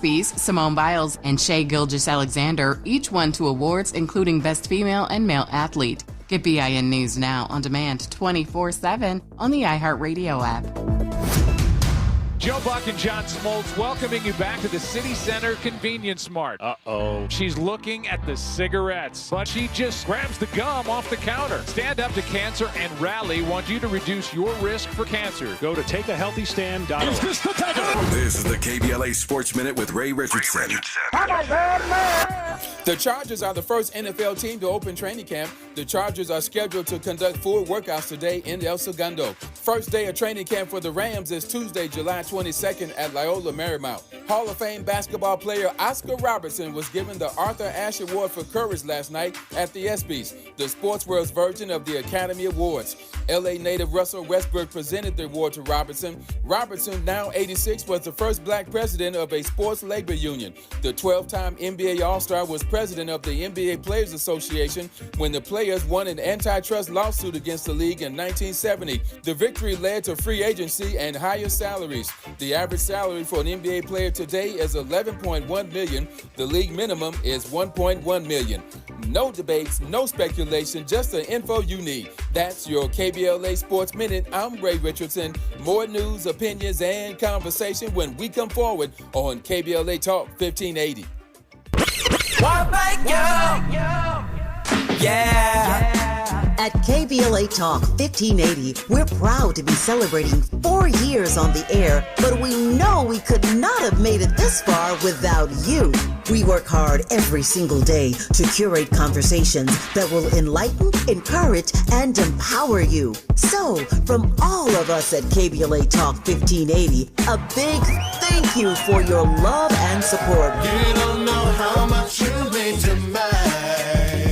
ESPYs, Simone Biles and Shai Gilgeous-Alexander each won 2 awards, including Best Female and Male Athlete. Get BIN News Now on demand 24/7 on the iHeartRadio app. Joe Buck and John Smoltz welcoming you back to the City Center Convenience Mart. Uh-oh. She's looking at the cigarettes, but she just grabs the gum off the counter. Stand Up to Cancer and Rally want you to reduce your risk for cancer. Go to takeahealthystand.org. Is this the tackle? This is the KBLA Sports Minute with Ray Richardson. The Chargers are the first NFL team to open training camp. The Chargers are scheduled to conduct full workouts today in El Segundo. First day of training camp for the Rams is Tuesday, July 22nd at Loyola Marymount. Hall of Fame basketball player Oscar Robertson was given the Arthur Ashe Award for Courage last night at the ESPYs, the sports world's version of the Academy Awards. LA native Russell Westbrook presented the award to Robertson. Robertson, now 86, was the first black president of a sports labor union. The 12-time NBA All-Star was president of the NBA Players Association when the players won an antitrust lawsuit against the league in 1970. The victory led to free agency and higher salaries. The average salary for an NBA player today is $11.1 million. The league minimum is $1.1 million. No debates, no speculation, just the info you need. That's your KBLA Sports Minute. I'm Ray Richardson. More news, opinions, and conversation when we come forward on KBLA Talk 1580. Yeah. At KBLA Talk 1580, we're proud to be celebrating 4 years on the air, but we know we could not have made it this far without you. We work hard every single day to curate conversations that will enlighten, encourage, and empower you. So, from all of us at KBLA Talk 1580, a big thank you for your love and support. You don't know how much you mean to me.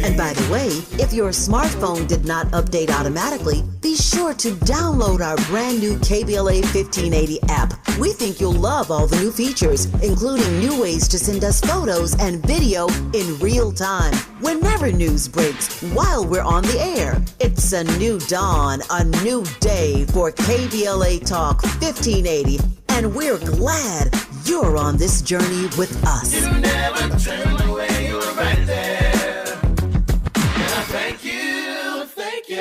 And by the way, if your smartphone did not update automatically, be sure to download our brand new KBLA 1580 app. We think you'll love all the new features, including new ways to send us photos and video in real time, whenever news breaks, while we're on the air. It's a new dawn, a new day for KBLA Talk 1580, and we're glad you're on this journey with us. You never turned away, you were right there. Thank you, thank you.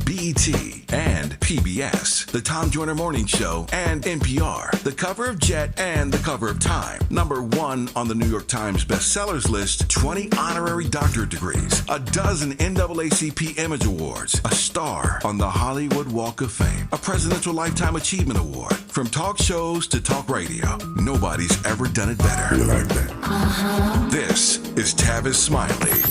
BET and PBS, The Tom Joyner Morning Show, and NPR, the cover of Jet and the cover of Time. #1 on the New York Times bestsellers list, 20 honorary doctorate degrees, a dozen NAACP Image Awards, a star on the Hollywood Walk of Fame, a Presidential Lifetime Achievement Award. From talk shows to talk radio, nobody's ever done it better. You like that? This is Tavis Smiley.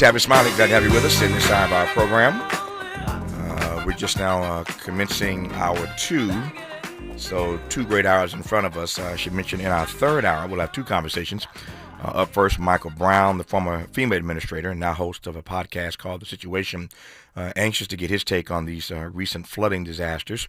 Tavis Smiley, glad to have you with us in this side of our program. We're just now commencing hour 2, so 2 great hours in front of us. I should mention in our third hour, we'll have 2 conversations. Up first, Michael Brown, the former FEMA administrator and now host of a podcast called The Situation, anxious to get his take on these recent flooding disasters.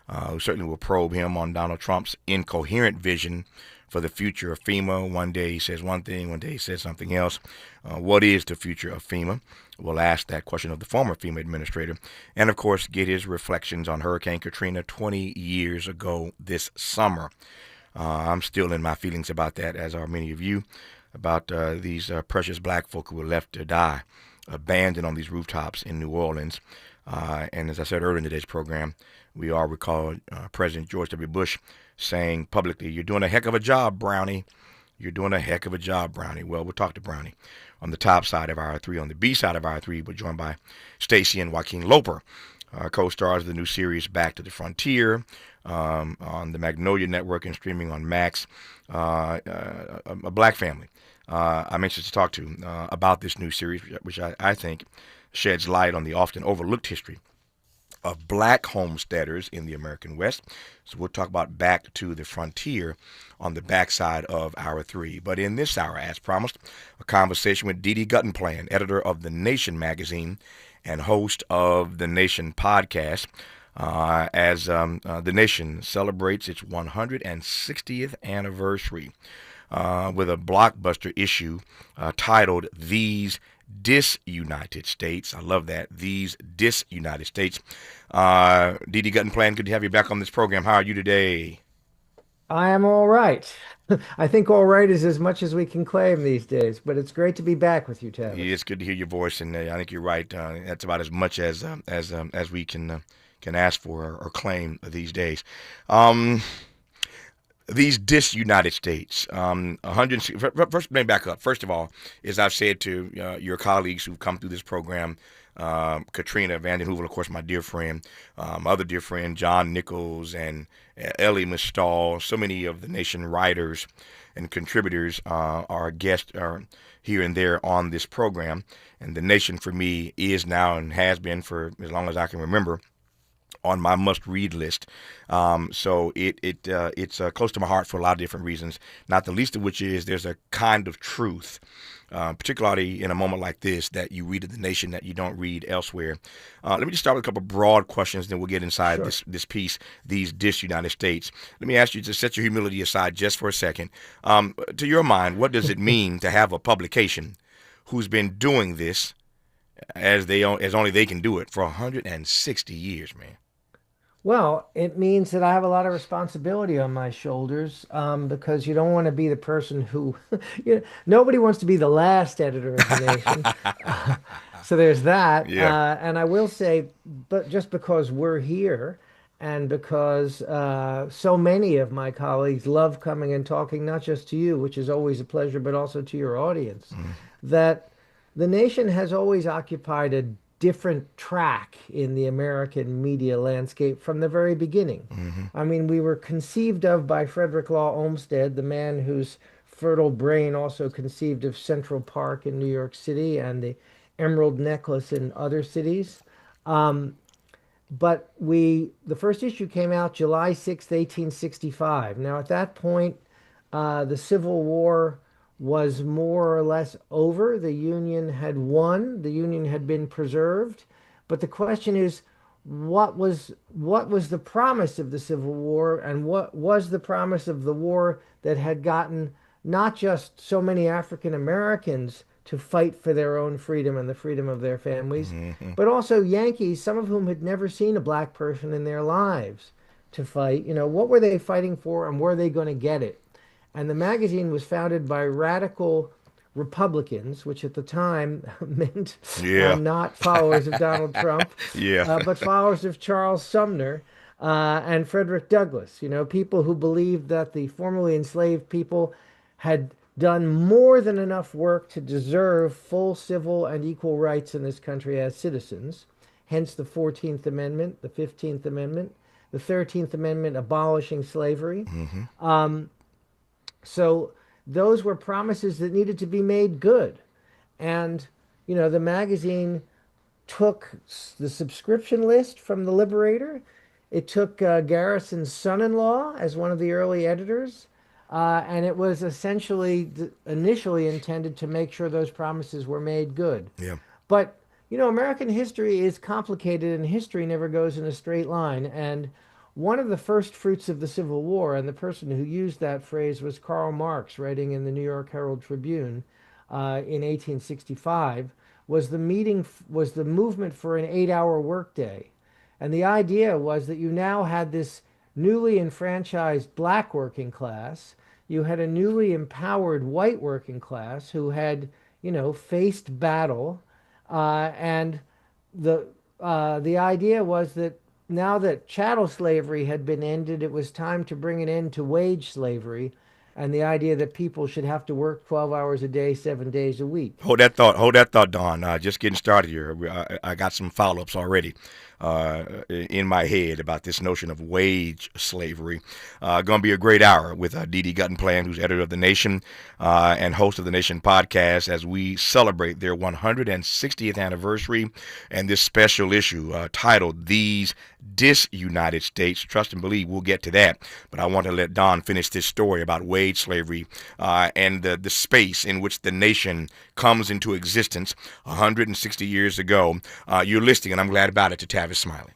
We certainly will probe him on Donald Trump's incoherent vision for the future of FEMA. One day he says one thing, one day he says something else. What is the future of FEMA? We'll ask that question of the former FEMA administrator. And, of course, get his reflections on Hurricane Katrina 20 years ago this summer. I'm still in my feelings about that, as are many of you, about these precious black folk who were left to die, abandoned on these rooftops in New Orleans. And as I said earlier in today's program, we all recall President George W. Bush saying publicly, "You're doing a heck of a job, Brownie. You're doing a heck of a job, Brownie." Well, we'll talk to Brownie on the top side of Hour 3. On the B side of Hour 3, we're joined by Stacey and Joaquin Loper, co-stars of the new series Back to the Frontier, on the Magnolia Network and streaming on Max. A black family I'm anxious to talk to about this new series, which I think sheds light on the often overlooked history of black homesteaders in the American West. So we'll talk about Back to the Frontier on the backside of Hour 3. But in this hour, as promised, a conversation with Dee Guttenplan, editor of The Nation magazine and host of The Nation podcast, as The Nation celebrates its 160th anniversary with a blockbuster issue titled These Dis-United States. I love that. These Dis-United States. Dee Guttenplan, good to have you back on this program. How are you today? I am all right. I think all right is as much as we can claim these days, but it's great to be back with you, Tavis. Yeah, it's good to hear your voice, and I think you're right. That's about as much as we can ask for or claim these days. These Dis-United States, 100. First, let me back up. First of all, as I've said to your colleagues who've come through this program, Katrina Vanden Heuvel, of course, my dear friend, my other dear friend, John Nichols, and Ellie Mistal, so many of the Nation writers and contributors are guests here and there on this program. And the Nation, for me, is now and has been for as long as I can remember on my must-read list. So it's close to my heart for a lot of different reasons, not the least of which is there's a kind of truth, particularly in a moment like this, that you read in The Nation that you don't read elsewhere. Let me just start with a couple of broad questions, then we'll get inside this piece, These Dis-United States. Let me ask you to set your humility aside just for a second. To your mind, what does it mean to have a publication who's been doing this as only they can do it for 160 years, man? Well, it means that I have a lot of responsibility on my shoulders, because you don't want to be the person who, nobody wants to be the last editor of The Nation. So there's that. Yeah. And I will say, but just because we're here and because so many of my colleagues love coming and talking, not just to you, which is always a pleasure, but also to your audience, that The Nation has always occupied a different track in the American media landscape from the very beginning. I mean, we were conceived of by Frederick Law Olmsted, the man whose fertile brain also conceived of Central Park in New York City and the Emerald Necklace in other cities. But the first issue came out July 6th, 1865. Now, at that point, the Civil War was more or less over. The Union had won. The Union had been preserved. But the question is, what was the promise of the Civil War, and what was the promise of the war that had gotten not just so many African Americans to fight for their own freedom and the freedom of their families, but also Yankees, some of whom had never seen a black person in their lives, to fight? What were they fighting for, and were they going to get it? And the magazine was founded by radical Republicans, which at the time meant not followers of Donald Trump, but followers of Charles Sumner and Frederick Douglass. People who believed that the formerly enslaved people had done more than enough work to deserve full civil and equal rights in this country as citizens. Hence the 14th Amendment, the 15th Amendment, the 13th Amendment abolishing slavery. So those were promises that needed to be made good. And the magazine took the subscription list from the Liberator. It took Garrison's son-in-law as one of the early editors, and it was essentially initially intended to make sure those promises were made good. Yeah. But, American history is complicated, and history never goes in a straight line. And one of the first fruits of the Civil War, and the person who used that phrase was Karl Marx, writing in the New York Herald Tribune in 1865, was the movement for an 8-hour workday. And the idea was that you now had this newly enfranchised black working class. You had a newly empowered white working class who had, faced battle. And the idea was that now that chattel slavery had been ended, it was time to bring an end to wage slavery, and the idea that people should have to work 12 hours a day, 7 days a week. Hold that thought, Don. Just getting started here. I got some follow-ups already in my head about this notion of wage slavery. Going to be a great hour with D.D. Guttenplan, who's editor of The Nation and host of The Nation podcast, as we celebrate their 160th anniversary and this special issue titled These Disunited States. Trust and believe we'll get to that. But I want to let Don finish this story about wage slavery and the space in which the nation comes into existence 160 years ago. You're listening, and I'm glad about it, to Tavis Smiley.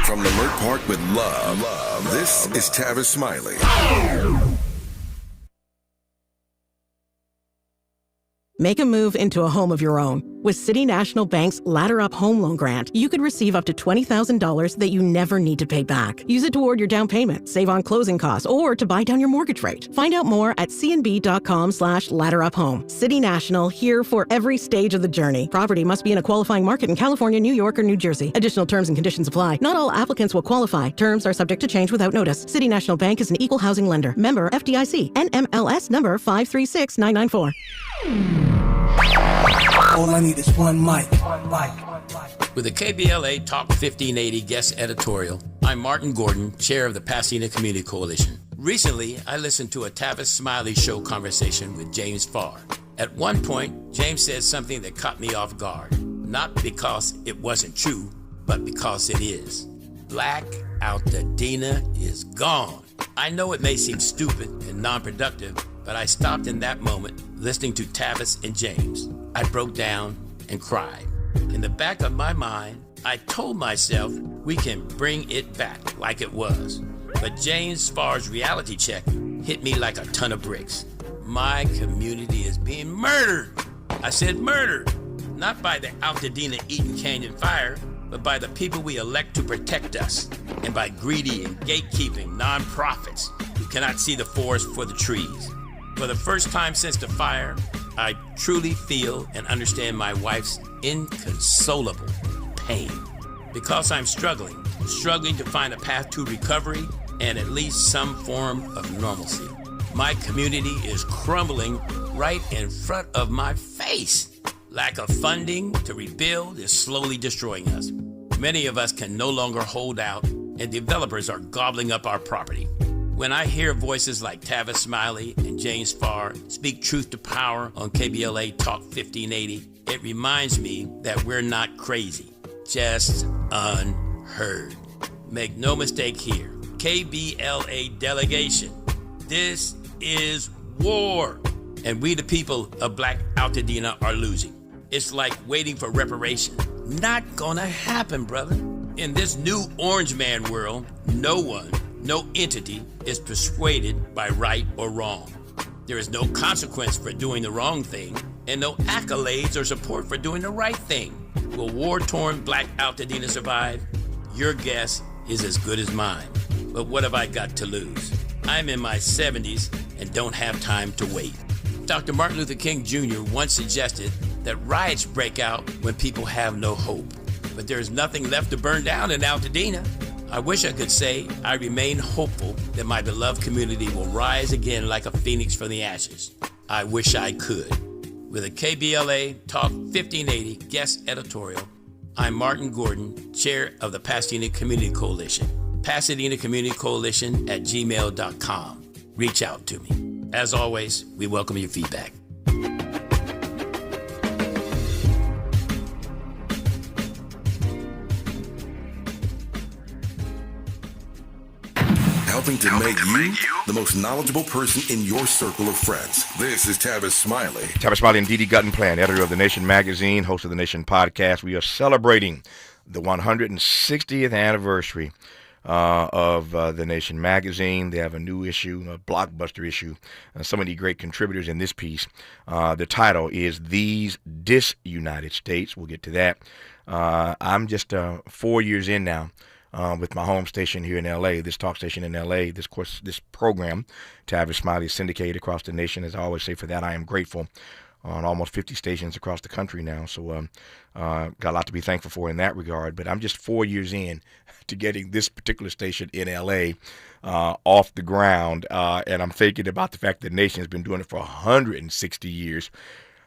From Leimert Park with love, this is Tavis Smiley. Make a move into a home of your own. With City National Bank's Ladder Up Home Loan Grant, you could receive up to $20,000 that you never need to pay back. Use it toward your down payment, save on closing costs, or to buy down your mortgage rate. Find out more at cnb.com/ladderuphome. City National, here for every stage of the journey. Property must be in a qualifying market in California, New York, or New Jersey. Additional terms and conditions apply. Not all applicants will qualify. Terms are subject to change without notice. City National Bank is an equal housing lender. Member FDIC. NMLS number 536994. All I need is one mic. With the KBLA Talk 1580 guest editorial, I'm Martin Gordon, chair of the Pasadena Community Coalition. Recently, I listened to a Tavis Smiley show conversation with James Farr. At one point, James said something that caught me off guard. Not because it wasn't true, but because it is. Black Altadena is gone. I know it may seem stupid and non-productive, but I stopped in that moment listening to Tavis and James. I broke down and cried. In the back of my mind, I told myself we can bring it back like it was. But James Farr's reality check hit me like a ton of bricks. My community is being murdered. I said murdered, not by the Altadena Eaton Canyon fire, but by the people we elect to protect us, and by greedy and gatekeeping nonprofits who cannot see the forest for the trees. For the first time since the fire, I truly feel and understand my wife's inconsolable pain. Because I'm struggling to find a path to recovery and at least some form of normalcy. My community is crumbling right in front of my face. Lack of funding to rebuild is slowly destroying us. Many of us can no longer hold out, and developers are gobbling up our property. When I hear voices like Tavis Smiley and James Farr speak truth to power on KBLA Talk 1580, it reminds me that we're not crazy, just unheard. Make no mistake here, KBLA delegation, this is war, and we the people of Black Altadena are losing. It's like waiting for reparation. Not gonna happen, brother. In this new orange man world, no one, no entity is persuaded by right or wrong. There is no consequence for doing the wrong thing, and no accolades or support for doing the right thing. Will war-torn Black Altadena survive? Your guess is as good as mine. But what have I got to lose? I'm in my 70s and don't have time to wait. Dr. Martin Luther King Jr. once suggested that riots break out when people have no hope. But there's nothing left to burn down in Altadena. I wish I could say I remain hopeful that my beloved community will rise again like a phoenix from the ashes. I wish I could. With a KBLA Talk 1580 guest editorial, I'm Martin Gordon, chair of the Pasadena Community Coalition. Pasadena Community Coalition at gmail.com. Reach out to me. As always, we welcome your feedback. helping to make you the most knowledgeable person in your circle of friends. This is Tavis Smiley. Tavis Smiley and Guttenplan, editor of The Nation magazine, host of The Nation podcast. We are celebrating the 160th anniversary of The Nation magazine. They have a new issue, a blockbuster issue. Some of the great contributors in this piece. The title is These Disunited States. We'll get to that. I'm just 4 years in now with my home station here in L.A., this talk station in L.A., this program, Tavis Smiley, syndicated across the nation. As I always say, for that I am grateful. On almost 50 stations across the country now. So got a lot to be thankful for in that regard. But I'm just 4 years in to getting this particular station in L.A. Off the ground. And I'm thinking about the fact that the nation has been doing it for 160 years.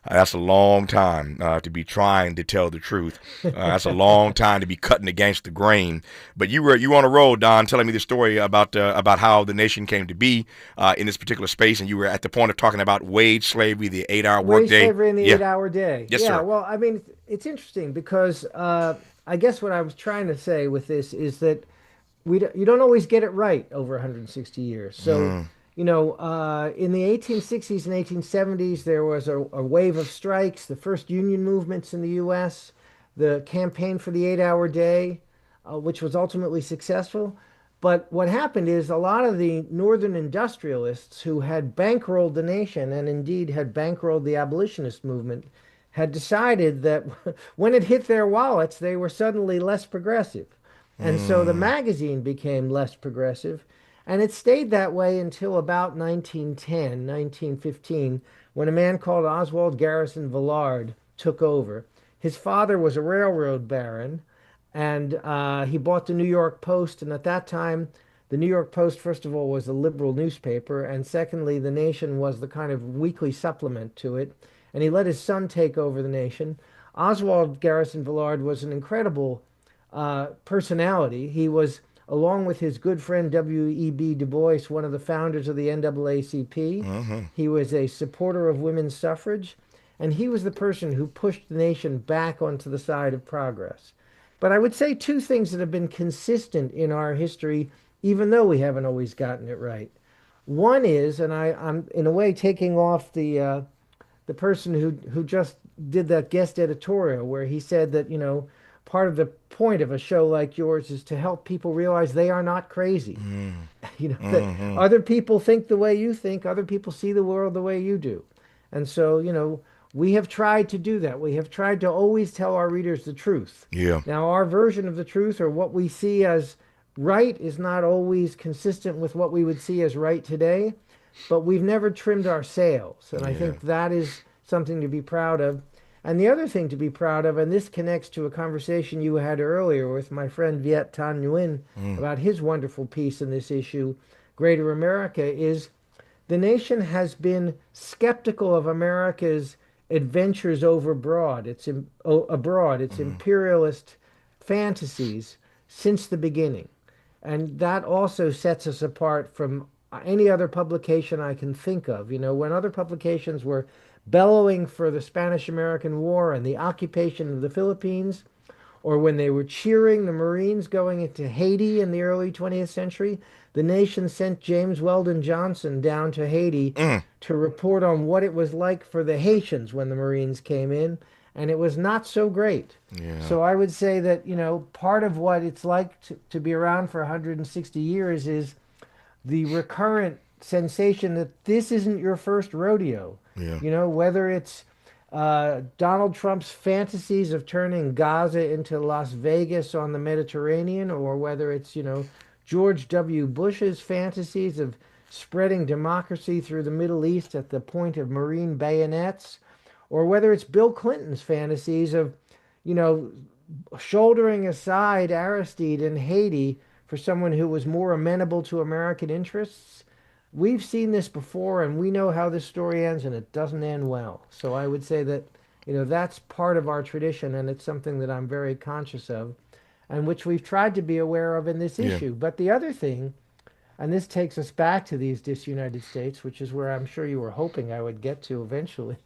That's a long time to be trying to tell the truth. That's a long time to be cutting against the grain. But you were on a roll, Don, telling me the story about how the nation came to be in this particular space, and you were at the point of talking about wage slavery, the 8-hour workday. Wage slavery and the 8-hour day. Yes, sir. Well, I mean, it's interesting because I guess what I was trying to say with this is that you don't always get it right over 160 years. So. You know, in the 1860s and 1870s, there was a wave of strikes, the first union movements in the U.S., the campaign for the 8-hour day, which was ultimately successful. But what happened is a lot of the northern industrialists who had bankrolled the nation and indeed had bankrolled the abolitionist movement had decided that when it hit their wallets, they were suddenly less progressive. And so the magazine became less progressive. And it stayed that way until about 1910, 1915, when a man called Oswald Garrison Villard took over. His father was a railroad baron, and he bought the New York Post. And at that time, the New York Post, first of all, was a liberal newspaper, and secondly, The Nation was the kind of weekly supplement to it. And he let his son take over the Nation. Oswald Garrison Villard was an incredible personality. He was, along with his good friend W.E.B. Du Bois, one of the founders of the NAACP. He was a supporter of women's suffrage, and he was the person who pushed the nation back onto the side of progress. But I would say two things that have been consistent in our history, even though we haven't always gotten it right. One is, and I'm in a way taking off the person who just did that guest editorial where he said that, you know, part of the point of a show like yours is to help people realize they are not crazy. You know, that other people think the way you think, other people see the world the way you do. And so, you know, we have tried to do that. We have tried to always tell our readers the truth. Yeah. Now, our version of the truth, or what we see as right, is not always consistent with what we would see as right today, but we've never trimmed our sails. And I think that is something to be proud of. And the other thing to be proud of, and this connects to a conversation you had earlier with my friend Viet Thanh Nguyen about his wonderful piece in this issue, Greater America, is the nation has been skeptical of America's adventures abroad, its imperialist fantasies since the beginning. And that also sets us apart from any other publication I can think of. You know, when other publications were bellowing for the Spanish-American War and the occupation of the Philippines, or when they were cheering the Marines going into Haiti in the early 20th century, the nation sent James Weldon Johnson down to Haiti to report on what it was like for the Haitians when the Marines came in, and it was not so great. So I would say that, you know, part of what it's like to be around for 160 years is the recurrent sensation that this isn't your first rodeo. You know, whether it's Donald Trump's fantasies of turning Gaza into Las Vegas on the Mediterranean, or whether it's, you know, George W. Bush's fantasies of spreading democracy through the Middle East at the point of Marine bayonets, or whether it's Bill Clinton's fantasies of, you know, shouldering aside Aristide in Haiti for someone who was more amenable to American interests. We've seen this before, and we know how this story ends, and it doesn't end well. So I would say that, you know, that's part of our tradition, and it's something that I'm very conscious of, and which we've tried to be aware of in this issue. But the other thing, and this takes us back to these disunited states, which is where I'm sure you were hoping I would get to eventually,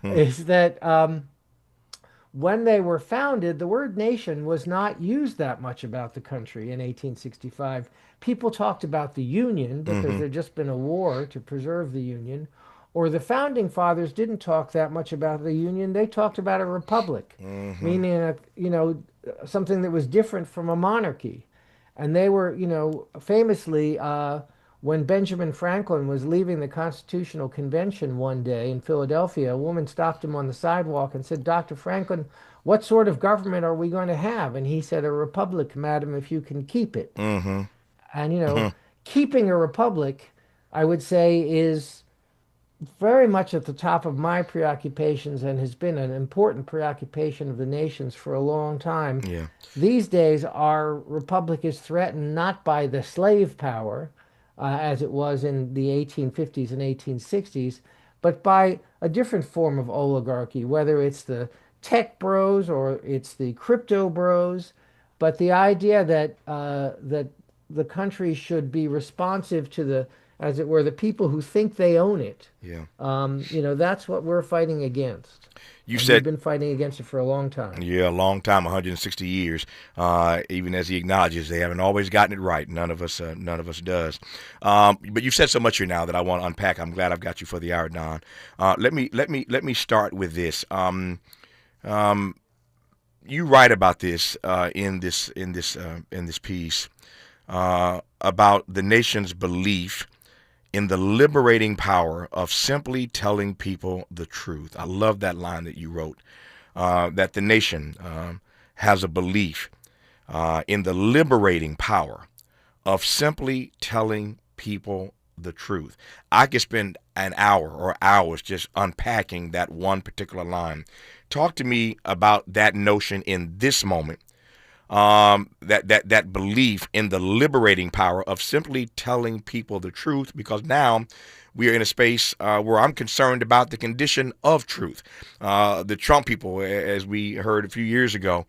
is that when they were founded, the word nation was not used that much about the country in 1865. People talked about the Union because there'd just been a war to preserve the Union, or the founding fathers didn't talk that much about the Union. They talked about a republic, meaning something that was different from a monarchy. And they were, famously, when Benjamin Franklin was leaving the Constitutional Convention one day in Philadelphia, a woman stopped him on the sidewalk and said, "Dr. Franklin, what sort of government are we going to have?" And he said, "A republic, madam, if you can keep it." And, keeping a republic, I would say, is very much at the top of my preoccupations and has been an important preoccupation of the nations for a long time. Yeah. These days, our republic is threatened not by the slave power, as it was in the 1850s and 1860s, but by a different form of oligarchy, whether it's the tech bros or it's the crypto bros. But the idea that that the country should be responsive to the, as it were, the people who think they own it. Yeah. That's what we're fighting against. We've been fighting against it for a long time. Yeah, a long time, 160 years. Even as he acknowledges, they haven't always gotten it right. None of us does. But you've said so much here now that I want to unpack. I'm glad I've got you for the hour, Don. Let me start with this. You write about this in this piece about the nation's belief in the liberating power of simply telling people the truth. I love that line that you wrote, that the nation has a belief in the liberating power of simply telling people the truth. I could spend an hour or hours just unpacking that one particular line. Talk to me about that notion in this moment, that belief in the liberating power of simply telling people the truth, because now we are in a space where I'm concerned about the condition of truth. The Trump people, as we heard a few years ago,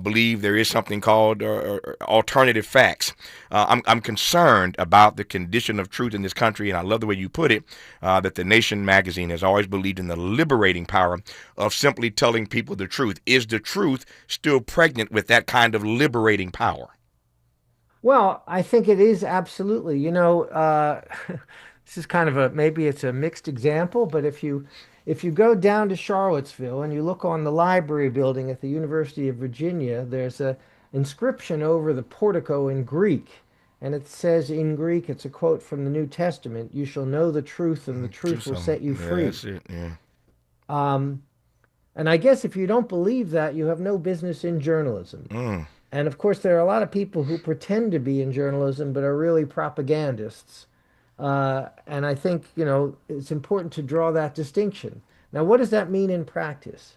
believe there is something called alternative facts. I'm concerned about the condition of truth in this country, and I love the way you put it, that the Nation magazine has always believed in the liberating power of simply telling people the truth. Is the truth still pregnant with that kind of liberating power? Well, I think it is absolutely. This is kind of maybe it's a mixed example, but if you go down to Charlottesville and you look on the library building at the University of Virginia, there's a inscription over the portico in Greek, and it says in Greek, it's a quote from the New Testament, "You shall know the truth, and the truth will set you free." That's it, yeah. And I guess if you don't believe that, you have no business in journalism. And of course, there are a lot of people who pretend to be in journalism but are really propagandists. And I think, it's important to draw that distinction. Now, what does that mean in practice?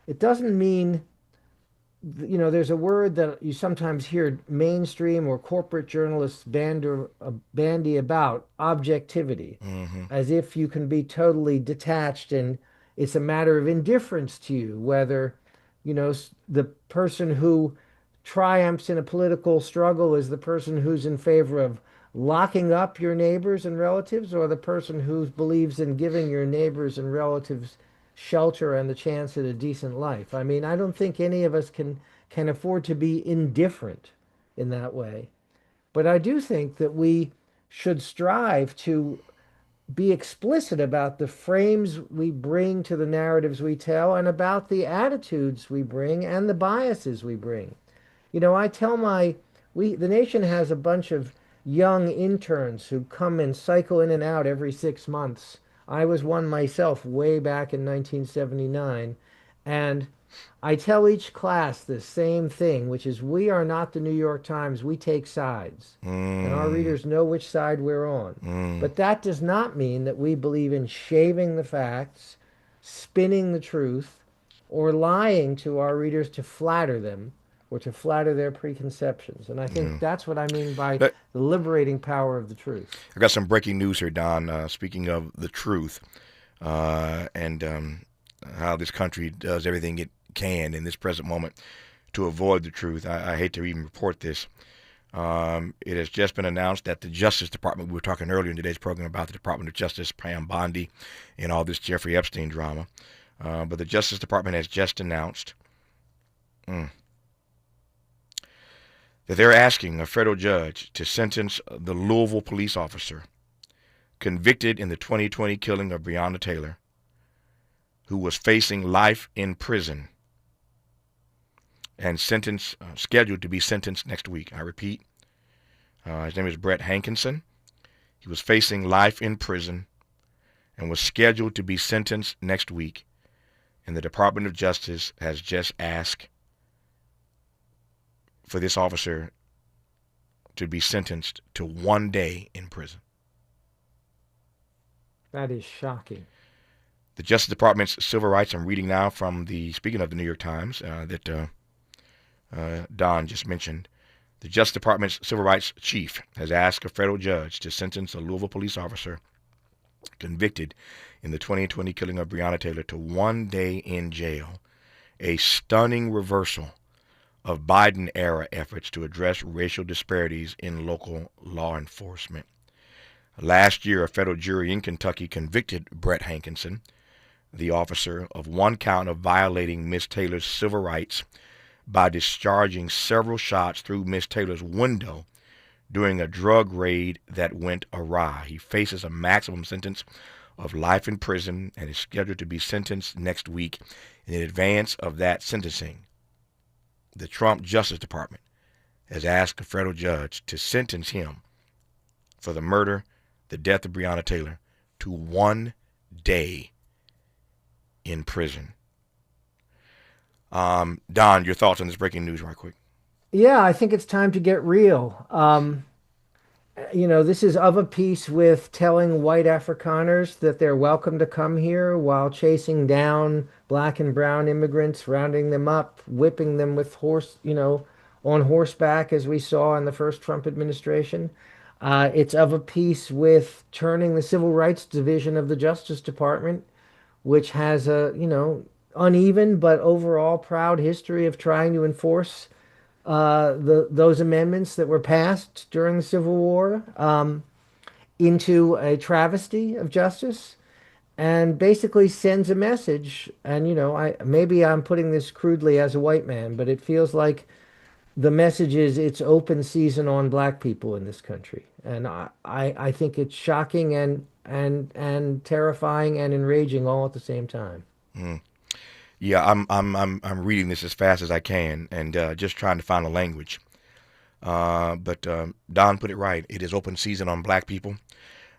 It doesn't mean, there's a word that you sometimes hear mainstream or corporate journalists bandy about, objectivity, as if you can be totally detached and it's a matter of indifference to you, whether, the person who triumphs in a political struggle is the person who's in favor of locking up your neighbors and relatives, or the person who believes in giving your neighbors and relatives shelter and the chance at a decent life. I mean, I don't think any of us can afford to be indifferent in that way. But I do think that we should strive to be explicit about the frames we bring to the narratives we tell, and about the attitudes we bring and the biases we bring. I tell the Nation has a bunch of young interns who come and cycle in and out every 6 months. I was one myself way back in 1979. And I tell each class the same thing, which is we are not the New York Times. We take sides. And our readers know which side we're on. But that does not mean that we believe in shaving the facts, spinning the truth, or lying to our readers to flatter them, or to flatter their preconceptions. And I think that's what I mean by the liberating power of the truth. I got some breaking news here, Don. Speaking of the truth and how this country does everything it can in this present moment to avoid the truth. I hate to even report this. It has just been announced that the Justice Department, we were talking earlier in today's program about the Department of Justice, Pam Bondi, and all this Jeffrey Epstein drama. But the Justice Department has just announced That they're asking a federal judge to sentence the Louisville police officer convicted in the 2020 killing of Breonna Taylor, who was facing life in prison and scheduled to be sentenced next week. I repeat, his name is Brett Hankinson. He was facing life in prison and was scheduled to be sentenced next week. And the Department of Justice has just asked for this officer to be sentenced to 1 day in prison. That is shocking. The Justice Department's civil rights, I'm reading now from speaking of the New York Times, that Don just mentioned, the Justice Department's civil rights chief has asked a federal judge to sentence a Louisville police officer convicted in the 2020 killing of Breonna Taylor to 1 day in jail, a stunning reversal of Biden-era efforts to address racial disparities in local law enforcement. Last year, a federal jury in Kentucky convicted Brett Hankinson, the officer, of one count of violating Miss Taylor's civil rights by discharging several shots through Miss Taylor's window during a drug raid that went awry. He faces a maximum sentence of life in prison and is scheduled to be sentenced next week. In advance of that sentencing, the Trump Justice Department has asked a federal judge to sentence him for the death of Breonna Taylor, to 1 day in prison. Don, your thoughts on this breaking news right quick. Yeah, I think it's time to get real. This is of a piece with telling white Afrikaners that they're welcome to come here while chasing down black and brown immigrants, rounding them up, whipping them with on horseback, as we saw in the first Trump administration. It's of a piece with turning the Civil Rights Division of the Justice Department, which has a, uneven but overall proud history of trying to enforce those amendments that were passed during the Civil War, into a travesty of justice, and basically sends a message. And maybe I'm putting this crudely as a white man, but it feels like the message is it's open season on black people in this country. And I think it's shocking and terrifying and enraging all at the same time. Yeah, I'm reading this as fast as I can and just trying to find a language. But Don put it right. It is open season on black people.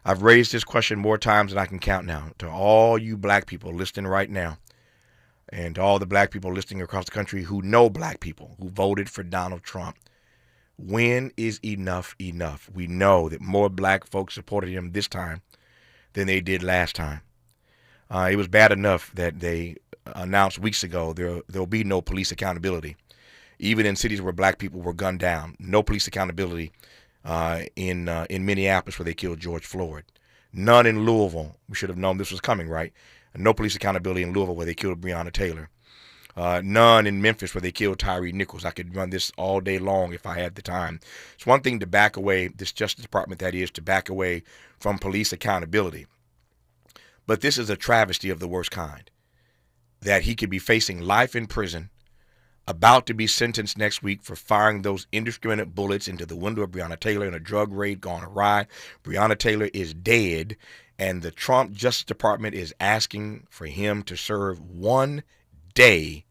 I've raised this question more times than I can count now. To all you black people listening right now, and to all the black people listening across the country who know black people who voted for Donald Trump, when is enough enough? We know that more black folks supported him this time than they did last time. It was bad enough that they announced weeks ago there'll be no police accountability, even in cities where black people were gunned down. No police accountability in Minneapolis, where they killed George Floyd. None in Louisville. We should have known this was coming, right? No police accountability in Louisville, where they killed Breonna Taylor. None in Memphis, where they killed Tyree Nichols. I could run this all day long if I had the time. It's one thing to back away, this Justice Department, that is, to back away from police accountability. But this is a travesty of the worst kind, that he could be facing life in prison, about to be sentenced next week for firing those indiscriminate bullets into the window of Breonna Taylor in a drug raid gone awry. Breonna Taylor is dead, and the Trump Justice Department is asking for him to serve 1 day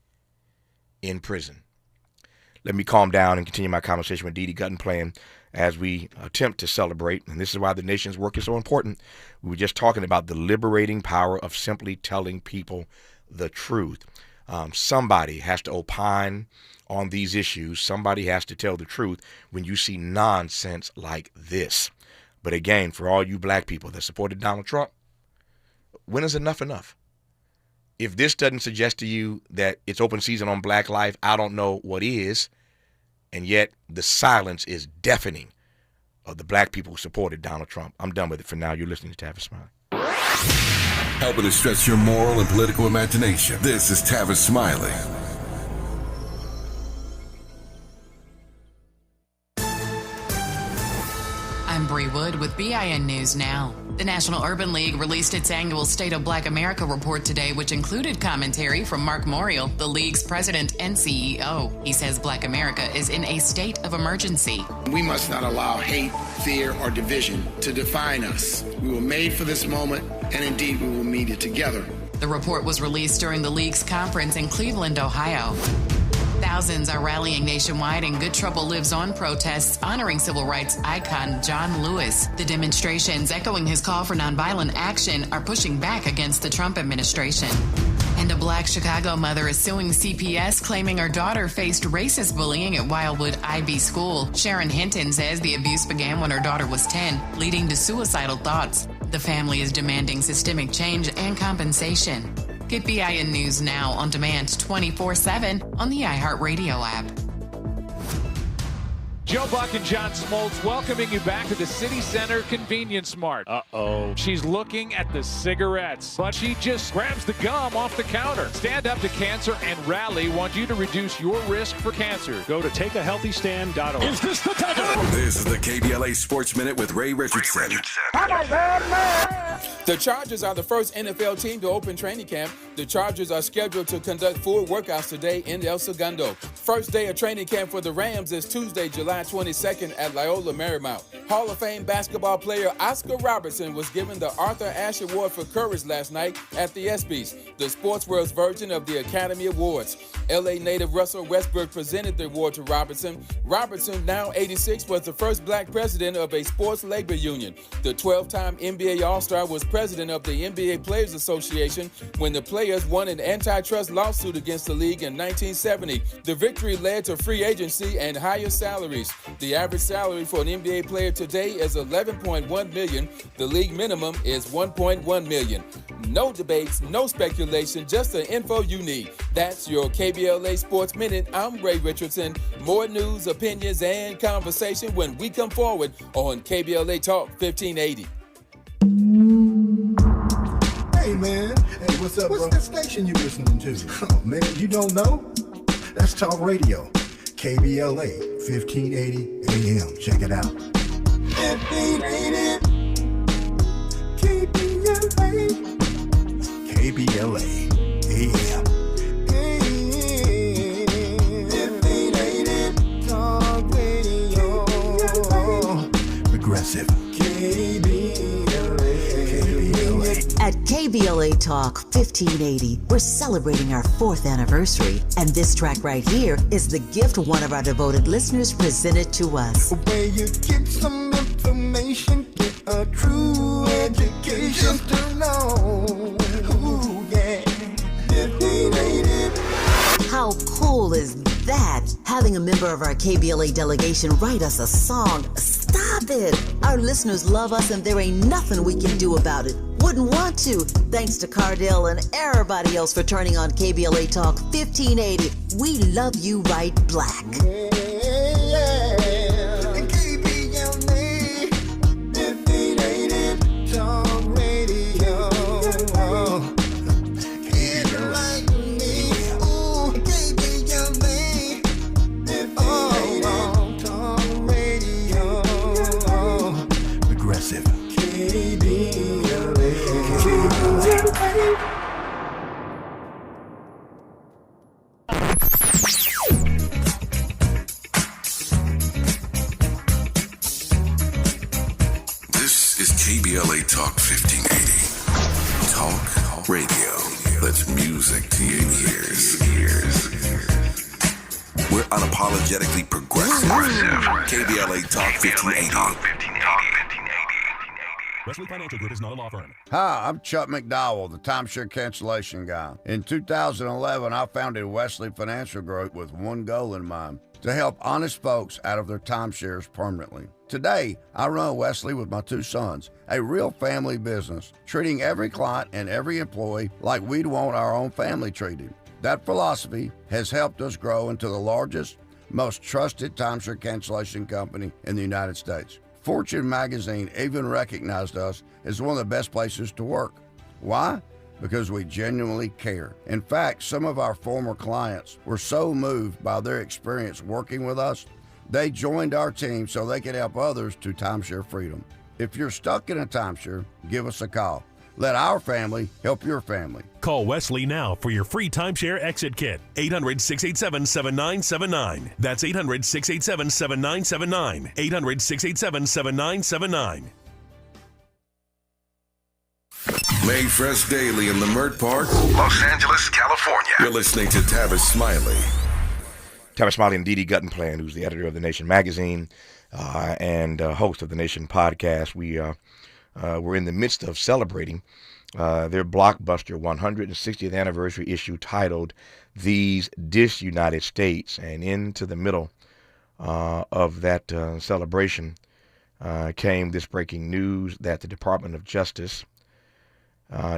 in prison. Let me calm down and continue my conversation with Didi Guttenplan as we attempt to celebrate, and this is why the nation's work is so important. We were just talking about the liberating power of simply telling people the truth. Somebody has to opine on these issues. Somebody has to tell the truth when you see nonsense like this. But again, for all you black people that supported Donald Trump, when is enough enough? If this doesn't suggest to you that it's open season on black life, I don't know what is. And yet the silence is deafening of the black people who supported Donald Trump. I'm done with it for now. You're listening to Tavis Smiley. Helping to stretch your moral and political imagination. This is Tavis Smiley. I'm I'm Bree Wood with BIN News Now. The National Urban League released its annual State of Black America report today, which included commentary from Mark Morial, the league's president and CEO. He says Black America is in a state of emergency. We must not allow hate, fear, or division to define us. We were made for this moment, and indeed we will meet it together. The report was released during the league's conference in Cleveland, Ohio. Thousands are rallying nationwide in Good Trouble Lives On protests honoring civil rights icon John Lewis. The demonstrations, echoing his call for nonviolent action, are pushing back against the Trump administration. And a Black Chicago mother is suing CPS, claiming her daughter faced racist bullying at Wildwood IB School. Sharon Hinton says the abuse began when her daughter was 10, leading to suicidal thoughts. The family is demanding systemic change and compensation. Get BIN News Now on demand 24/7 on the iHeartRadio app. Joe Buck and John Smoltz welcoming you back to the City Center Convenience Mart. Uh-oh. She's looking at the cigarettes, but she just grabs the gum off the counter. Stand Up to Cancer and Rally want you to reduce your risk for cancer. Go to takeahealthystand.org. Is this the time? This is the KBLA Sports Minute with Ray Richardson. The Chargers are the first NFL team to open training camp. The Chargers are scheduled to conduct full workouts today in El Segundo. First day of training camp for the Rams is Tuesday, July 22nd at Loyola Marymount. Hall of Fame basketball player Oscar Robertson was given the Arthur Ashe Award for Courage last night at the ESPYs, the sports world's version of the Academy Awards. LA native Russell Westbrook presented the award to Robertson. Robertson, now 86, was the first black president of a sports labor union. The 12-time NBA All-Star was president of the NBA Players Association when the players won an antitrust lawsuit against the league in 1970. The victory led to free agency and higher salaries. The average salary for an NBA player today is $11.1 million. The league minimum is $1.1 million. No debates, no speculation, just the info you need. That's your KBLA Sports Minute. I'm Ray Richardson. More news, opinions, and conversation when we come forward on KBLA Talk 1580. Hey, man. Hey, what's up, bro? What's that station you listening to? Oh, man, you don't know? That's Talk Radio. KBLA 1580 AM. Check it out. 1580 KBLA AM. 1580 Talk Radio. Progressive. At KBLA Talk 1580, we're celebrating our 4th anniversary, and this track right here is the gift one of our devoted listeners presented to us. Where you get some information, get a true education, just to know. Ooh, yeah. 1580. How cool is that? Having a member of our KBLA delegation write us a song. Stop it! Our listeners love us and there ain't nothing we can do about it. Wouldn't want to. Thanks to Cardell and everybody else for turning on KBLA Talk 1580. We love you right black. KBLA 1580 Talk Radio. Kids like me. Ooh, KBLA 1580 Talk Radio. Progressive. This is KBLA Talk 1580. Talk Radio. That's music to your ears. We're unapologetically progressive. KBLA Talk 1580. Wesley Financial Group is not a law firm. Hi, I'm Chuck McDowell, the timeshare cancellation guy. In 2011, I founded Wesley Financial Group with one goal in mind: to help honest folks out of their timeshares permanently. Today, I run Wesley with my 2 sons, a real family business, treating every client and every employee like we'd want our own family treated. That philosophy has helped us grow into the largest, most trusted timeshare cancellation company in the United States. Fortune magazine even recognized us as one of the best places to work. Why? Because we genuinely care. In fact, some of our former clients were so moved by their experience working with us, They joined our team so they could help others to timeshare freedom. If you're stuck in a timeshare, give us a call. Let our family help your family. Call Wesley now for your free timeshare exit kit. 800-687-7979. That's 800-687-7979. 800-687-7979. Made fresh daily in Leimert Park, Los Angeles, California. You're listening to Tavis Smiley. Tavis Smiley and Dee Guttenplan, who's the editor of The Nation magazine and host of The Nation podcast. We're in the midst of celebrating their blockbuster 160th anniversary issue titled These Disunited States. And into the middle of that celebration came this breaking news that the Department of Justice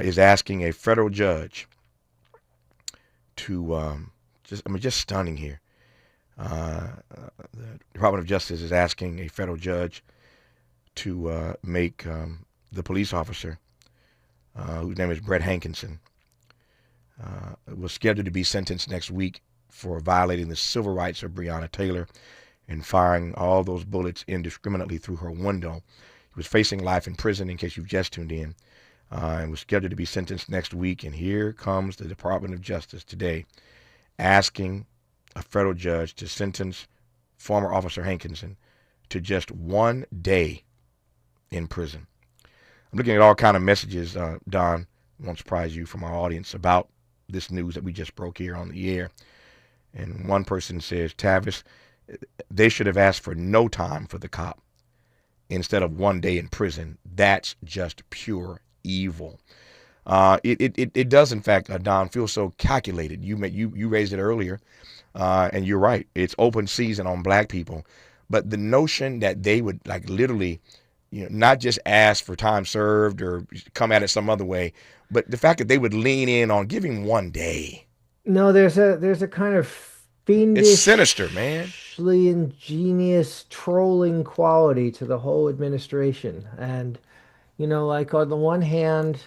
is asking a federal judge to, just stunning here. The Department of Justice is asking a federal judge to make the police officer, whose name is Brett Hankinson, was scheduled to be sentenced next week for violating the civil rights of Breonna Taylor and firing all those bullets indiscriminately through her window. He was facing life in prison, in case you've just tuned in, and was scheduled to be sentenced next week. And here comes the Department of Justice today asking a federal judge to sentence former Officer Hankinson to just 1 day in prison. I'm looking at all kind of messages, Don, won't surprise you, from our audience about this news that we just broke here on the air. And one person says, Tavis, they should have asked for no time for the cop instead of 1 day in prison. That's just pure evil. It does, in fact, Don, feel so calculated. You raised it earlier, and you're right. It's open season on black people. But the notion that they would literally, not just ask for time served or come at it some other way, but the fact that they would lean in on giving 1 day. No, there's a kind of fiendish, it's sinister, man, ingenious trolling quality to the whole administration. And on the one hand,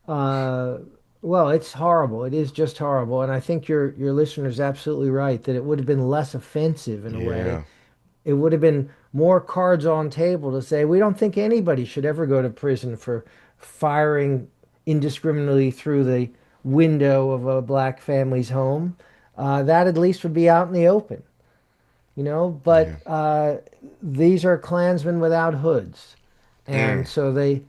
it's horrible. It is just horrible. And I think your listener's absolutely right that it would have been less offensive in a way. It would have been more cards on table to say, we don't think anybody should ever go to prison for firing indiscriminately through the window of a black family's home. That at least would be out in the open, but these are Klansmen without hoods. And so they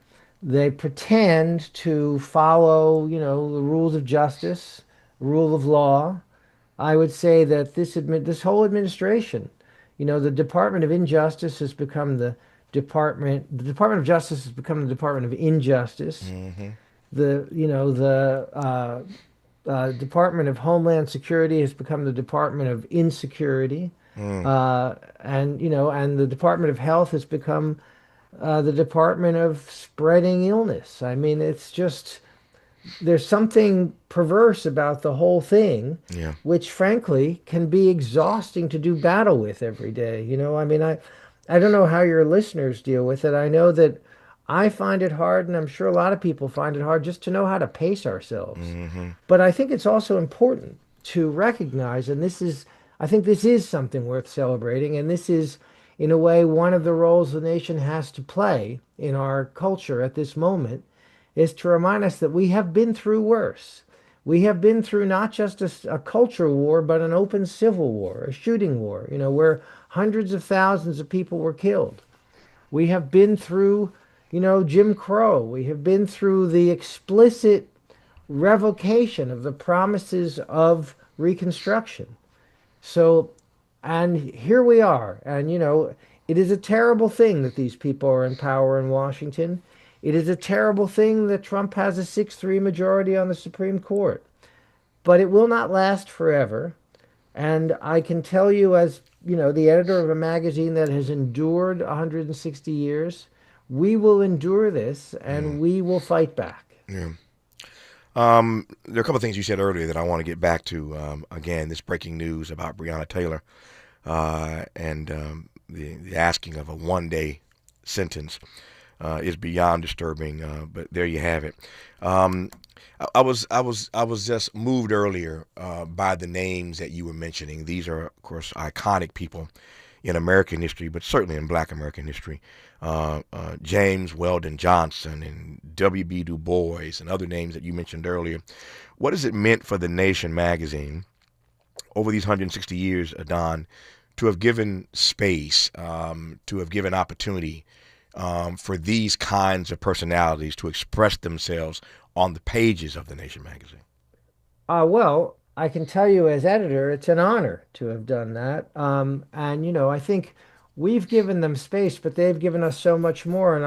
pretend to follow, the rules of justice, rule of law. I would say that this whole administration, the Department of Injustice has become the Department of Justice has become the Department of Injustice. Mm-hmm. The Department of Homeland Security has become the Department of Insecurity. And the Department of Health has become the Department of Spreading Illness. I mean, it's just, there's something perverse about the whole thing, which frankly can be exhausting to do battle with every day. I don't know how your listeners deal with it. I know that I find it hard, and I'm sure a lot of people find it hard just to know how to pace ourselves. Mm-hmm. But I think it's also important to recognize, and I think this is something worth celebrating, and this is, in a way, one of the roles the nation has to play in our culture at this moment, is to remind us that we have been through worse. We have been through not just a culture war, but an open civil war, a shooting war, where hundreds of thousands of people were killed. We have been through, Jim Crow. We have been through the explicit revocation of the promises of Reconstruction. So, and here we are. And, it is a terrible thing that these people are in power in Washington. It is a terrible thing that Trump has a 6-3 majority on the Supreme Court. But it will not last forever. And I can tell you, as, the editor of a magazine that has endured 160 years, we will endure this, and we will fight back. Yeah. There are a couple of things you said earlier that I want to get back to. Again, this breaking news about Breonna Taylor and the asking of a 1-day sentence is beyond disturbing. But there you have it. I was just moved earlier by the names that you were mentioning. These are, of course, iconic people in American history, but certainly in Black American history. James Weldon Johnson and W.B. Du Bois and other names that you mentioned earlier. What has it meant for The Nation magazine over these 160 years, Don, to have given space, to have given opportunity for these kinds of personalities to express themselves on the pages of The Nation magazine? Well, I can tell you as editor, it's an honor to have done that. And, I think we've given them space, but they've given us so much more. And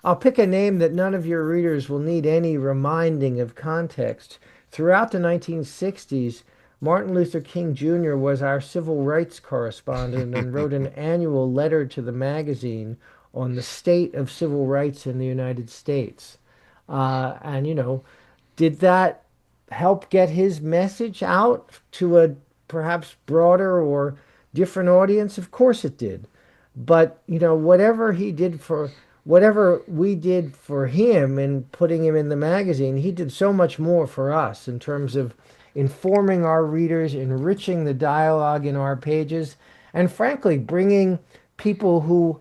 I'll pick a name that none of your readers will need any reminding of context. Throughout the 1960s, Martin Luther King Jr. was our civil rights correspondent and wrote an annual letter to the magazine on the state of civil rights in the United States. And, did that help get his message out to a perhaps broader or different audience? Of course it did. But, whatever we did for him in putting him in the magazine, he did so much more for us in terms of informing our readers, enriching the dialogue in our pages, and frankly, bringing people who,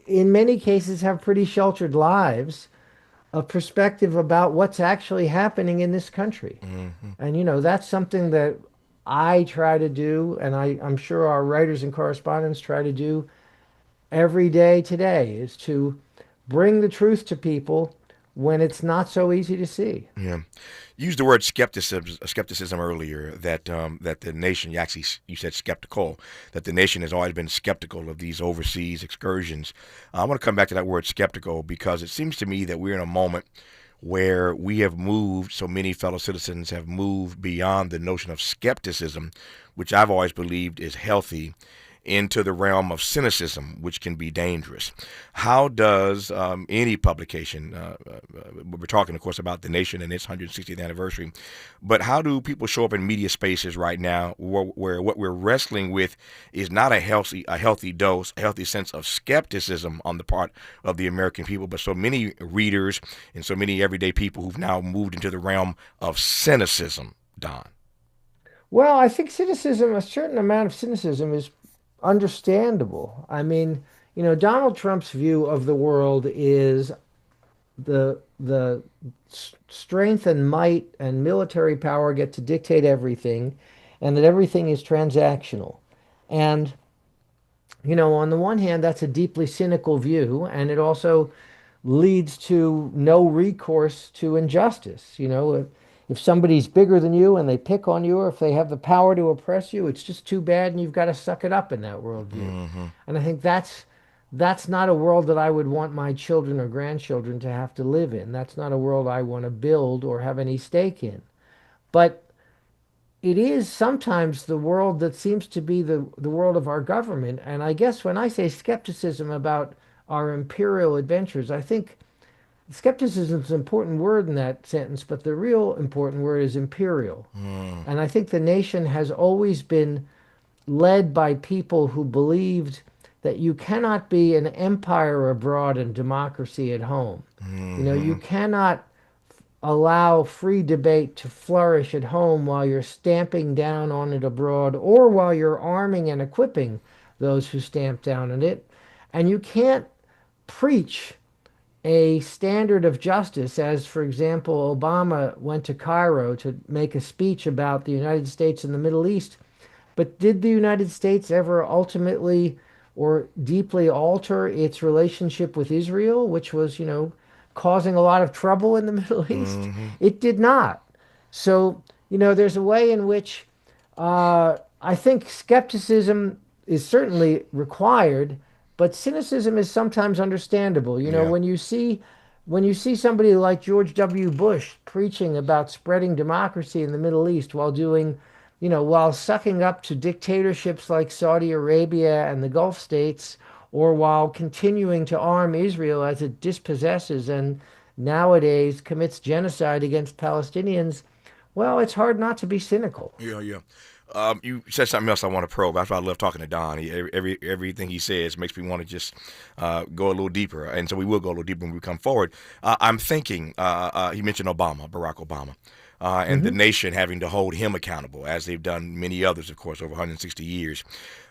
in many cases have pretty sheltered lives, a perspective about what's actually happening in this country. Mm-hmm. And, that's something that I try to do, and I'm sure our writers and correspondents try to do every day today, is to bring the truth to people when it's not so easy to see. Yeah. You used the word skepticism earlier, that the nation, you said skeptical, that the nation has always been skeptical of these overseas excursions. I want to come back to that word skeptical because it seems to me that we're in a moment where we have moved, so many fellow citizens have moved beyond the notion of skepticism, which I've always believed is healthy, into the realm of cynicism, which can be dangerous. How does any publication, we're talking, of course, about The Nation and its 160th anniversary, but how do people show up in media spaces right now where what we're wrestling with is not a healthy dose, a healthy sense of skepticism on the part of the American people, but so many readers and so many everyday people who've now moved into the realm of cynicism, Don? Well, I think cynicism, a certain amount of cynicism is understandable. I mean, Donald Trump's view of the world is the strength and might and military power get to dictate everything, and that everything is transactional. And, on the one hand, that's a deeply cynical view, and it also leads to no recourse to injustice. If somebody's bigger than you and they pick on you, or if they have the power to oppress you, it's just too bad, and you've got to suck it up in that worldview. Mm-hmm. And I think that's not a world that I would want my children or grandchildren to have to live in. That's not a world I want to build or have any stake in. But it is sometimes the world that seems to be the world of our government. And I guess when I say skepticism about our imperial adventures, I think skepticism is an important word in that sentence, but the real important word is imperial. And I think the nation has always been led by people who believed that you cannot be an empire abroad and democracy at home. You cannot allow free debate to flourish at home while you're stamping down on it abroad, or while you're arming and equipping those who stamp down on it. And you can't preach a standard of justice, as, for example, Obama went to Cairo to make a speech about the United States and the Middle East. But did the United States ever ultimately or deeply alter its relationship with Israel, which was, causing a lot of trouble in the Middle East? Mm-hmm. It did not. So, there's a way in which I think skepticism is certainly required, but cynicism is sometimes understandable. When you see somebody like George W. Bush preaching about spreading democracy in the Middle East while sucking up to dictatorships like Saudi Arabia and the Gulf states, or while continuing to arm Israel as it dispossesses and nowadays commits genocide against Palestinians, well, it's hard not to be cynical. Yeah. You said something else I want to probe. That's why I love talking to Don. Everything he says makes me want to just go a little deeper, and so we will go a little deeper when we come forward. I'm thinking, he mentioned Barack Obama. and the nation having to hold him accountable, as they've done many others, of course, over 160 years.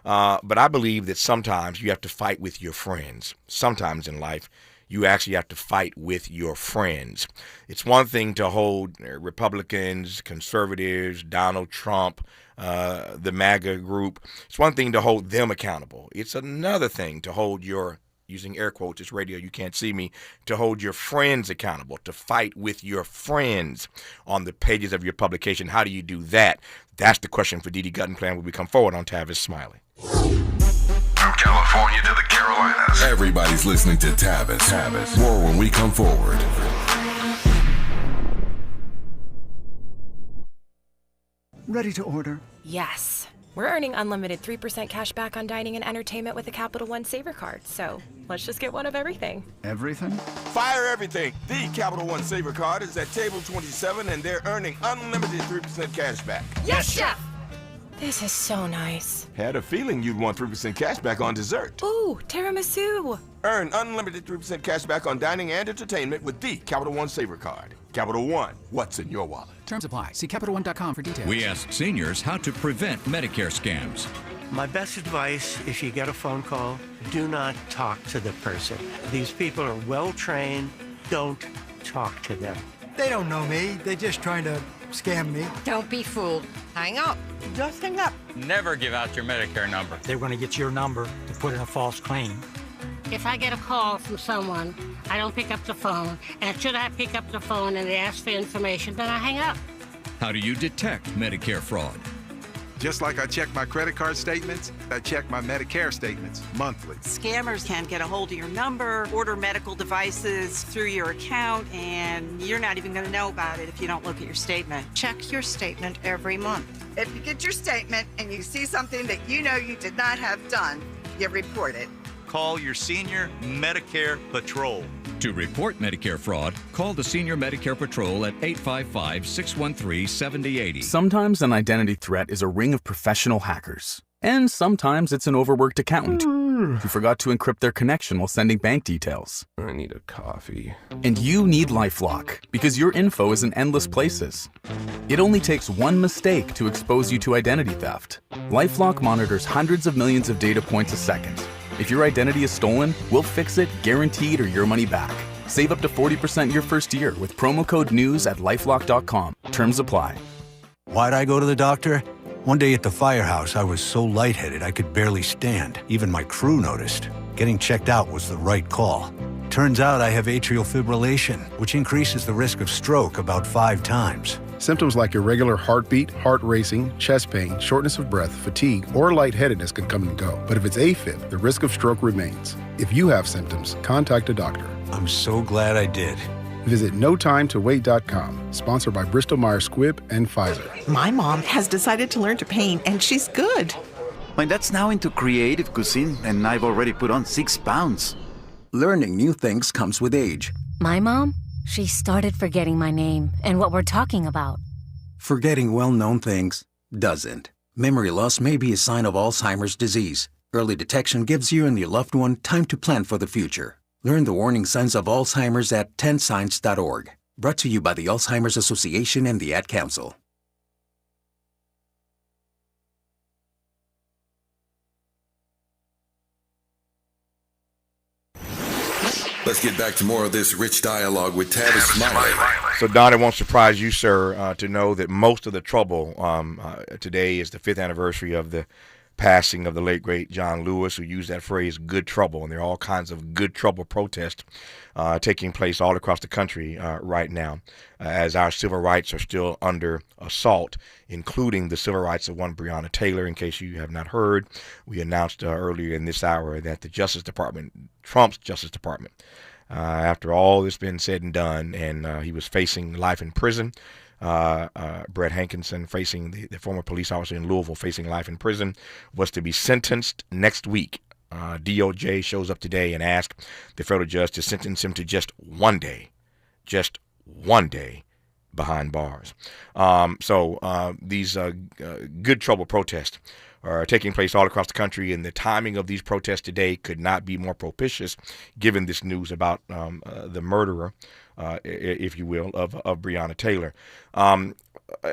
But I believe that sometimes you have to fight with your friends. Sometimes in life, you actually have to fight with your friends. It's one thing to hold Republicans, conservatives, Donald Trump, the MAGA group. It's one thing to hold them accountable. It's another thing to hold your, using air quotes, it's radio, you can't see me, to hold your friends accountable, to fight with your friends on the pages of your publication. How do you do that? That's the question for Didi Guttenplan when we come forward on Tavis Smiley. From California to the Carolinas, everybody's listening to Tavis. More when we come forward. Ready to order? Yes. We're earning unlimited 3% cash back on dining and entertainment with the Capital One Saver card, so let's just get one of everything. Everything? Fire everything. The Capital One Saver card is at table 27, and they're earning unlimited 3% cash back. Yes, Chef! This is so nice. Had a feeling you'd want 3% cash back on dessert. Ooh, tiramisu. Earn unlimited 3% cash back on dining and entertainment with the Capital One Saver card. Capital One, what's in your wallet? Terms apply. See CapitalOne.com for details. We asked seniors how to prevent Medicare scams. My best advice, if you get a phone call, do not talk to the person. These people are well trained. Don't talk to them. They don't know me. They're just trying to scam me. Don't be fooled. Hang up. Just hang up. Never give out your Medicare number. They're going to get your number to put in a false claim. If I get a call from someone, I don't pick up the phone, and should I pick up the phone and they ask for information, then I hang up. How do you detect Medicare fraud? Just like I check my credit card statements, I check my Medicare statements monthly. Scammers can get a hold of your number, order medical devices through your account, and you're not even going to know about it if you don't look at your statement. Check your statement every month. If you get your statement and you see something that you know you did not have done, you report it. Call your senior Medicare Patrol. To report Medicare fraud, call the Senior Medicare Patrol at 855-613-7080. Sometimes an identity threat is a ring of professional hackers. And sometimes it's an overworked accountant who forgot to encrypt their connection while sending bank details. I need a coffee. And you need LifeLock because your info is in endless places. It only takes one mistake to expose you to identity theft. LifeLock monitors hundreds of millions of data points a second. If your identity is stolen, we'll fix it, guaranteed, or your money back. Save up to 40% your first year with promo code NEWS at LifeLock.com. Terms apply. Why'd I go to the doctor? One day at the firehouse, I was so lightheaded I could barely stand. Even my crew noticed. Getting checked out was the right call. Turns out I have atrial fibrillation, which increases the risk of stroke about 5 times. Symptoms like irregular heartbeat, heart racing, chest pain, shortness of breath, fatigue, or lightheadedness can come and go. But if it's AFib, the risk of stroke remains. If you have symptoms, contact a doctor. I'm so glad I did. Visit NoTimeToWait.com, sponsored by Bristol-Myers Squibb and Pfizer. My mom has decided to learn to paint, and she's good. My dad's now into creative cuisine, and I've already put on 6 pounds. Learning new things comes with age. My mom? She started forgetting my name and what we're talking about. Forgetting well-known things doesn't. Memory loss may be a sign of Alzheimer's disease. Early detection gives you and your loved one time to plan for the future. Learn the warning signs of Alzheimer's at 10signs.org. Brought to you by the Alzheimer's Association and the Ad Council. Let's get back to more of this rich dialogue with Tavis Smiley. So, Don, it won't surprise you, sir, to know that most of the trouble today is the 5th anniversary of the passing of the late, great John Lewis, who used that phrase, good trouble. And there are all kinds of good trouble protests taking place all across the country right now, as our civil rights are still under assault, including the civil rights of one Breonna Taylor. In case you have not heard, we announced earlier in this hour that the Justice Department, Trump's Justice Department, after all this been said and done, and he was facing life in prison, Brett Hankinson, facing the former police officer in Louisville, facing life in prison, was to be sentenced next week. DOJ shows up today and asks the federal judge to sentence him to just 1 day behind bars. So these good trouble protests are taking place all across the country, and the timing of these protests today could not be more propitious given this news about the murderer if you will, of Breonna Taylor.